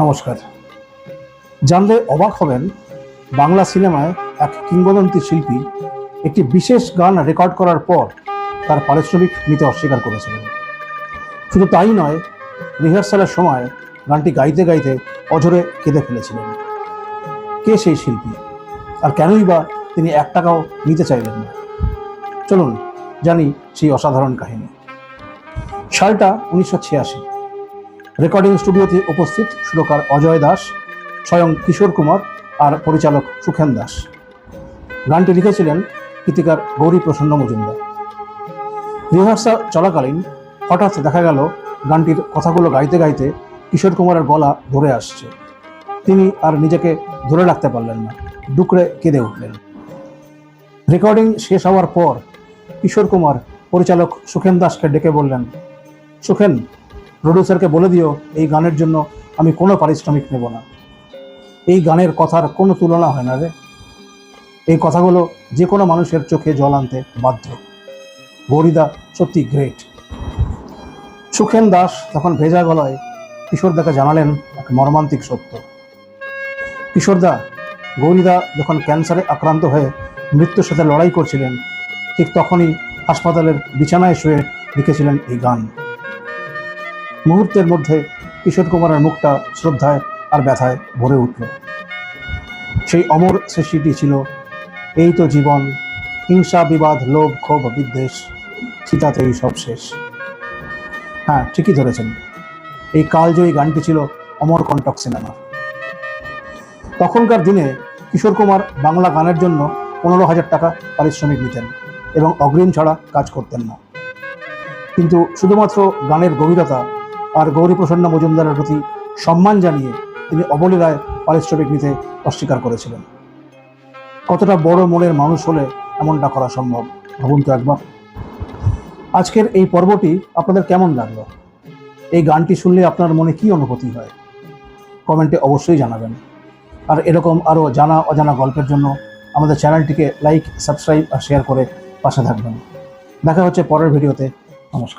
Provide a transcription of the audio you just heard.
নমস্কার। জানলে অবাক হবেন, বাংলা সিনেমায় এক কিংবদন্তি শিল্পী একটি বিশেষ গান রেকর্ড করার পর তার পারিশ্রমিক নিতে অস্বীকার করেছিলেন। শুধু তাই নয়, রিহার্সালের সময় গানটি গাইতে গাইতে অঝরে কেঁদে ফেলেছিলেন। কে সেই শিল্পী, আর কেনই বা তিনি 1 টাকাও নিতে চাইলেন না? চলুন জানি সেই অসাধারণ কাহিনী। সালটা 1986। রেকর্ডিং স্টুডিওতে উপস্থিত সুরকার অজয় দাস, স্বয়ং কিশোর কুমার আর পরিচালক সুখেন দাস। গানটি লিখেছিলেন গীতিকার গৌরী প্রসন্ন মজুমদার। রিহার্সাল চলাকালীন হঠাৎ দেখা গেল গানটির কথাগুলো গাইতে গাইতে কিশোর কুমারের গলা ধরে আসছে। তিনি আর নিজেকে ধরে রাখতে পারলেন না, ডুকরে কেঁদে উঠলেন। রেকর্ডিং শেষ হওয়ার পর কিশোর কুমার পরিচালক সুখেন দাসকে ডেকে বললেন, সুখেন, প্রডিউসারকে বলে দিও এই গানের জন্য আমি কোনো পারিশ্রমিক নেব না। এই গানের কথার কোনো তুলনা হয় না রে। এই কথাগুলো যে কোনো মানুষের চোখে জল আনতে বাধ্য। গৌরীদা সত্যি গ্রেট। সুখেন দাস তখন ভেজা গলায় কিশোরদাকে জানালেন এক মর্মান্তিক সত্য। কিশোরদা, গৌরীদা যখন ক্যান্সারে আক্রান্ত হয়ে মৃত্যুর সাথে লড়াই করছিলেন, ঠিক তখনই হাসপাতালের বিছানায় শুয়ে লিখেছিলেন এই গান। মুহূর্তের মধ্যে কিশোর কুমারের মুখটা শ্রদ্ধায় আর ব্যথায় ভরে উঠল। সেই অমর সৃষ্টিটি ছিল, এই তো জীবন, হিংসা বিবাদ লোভ ক্ষোভ বিদ্বেষ, চিতাতেই সব শেষ। হ্যাঁ, ঠিকই ধরেছেন, এই কালজয়ী গানটি ছিল অমরকণ্টক সিনেমা। তখনকার দিনে কিশোর কুমার বাংলা গানের জন্য 15,000 টাকা পারিশ্রমিক নিতেন এবং অগ্রিম ছাড়া কাজ করতেন না। কিন্তু শুধুমাত্র গানের গভীরতা আর গৌরী প্রসন্ন মজুমদারের প্রতি সম্মান জানিয়ে তিনি অবলীলায় পারিশ্রমিক নিতে অস্বীকার করেছিলেন। কতটা বড় মনের মানুষ হলে এমনটা করা সম্ভব, ভাবুন তো একবার। আজকের এই পর্বটি আপনাদের কেমন লাগলো? এই গানটি শুনলে আপনার মনে কী অনুভূতি হয়? কমেন্টে অবশ্যই জানাবেন। আর এরকম আরও জানা অজানা গল্পের জন্য আমাদের চ্যানেলটিকে লাইক, সাবস্ক্রাইব আর শেয়ার করে পাশে থাকবেন। দেখা হচ্ছে পরের ভিডিওতে। নমস্কার।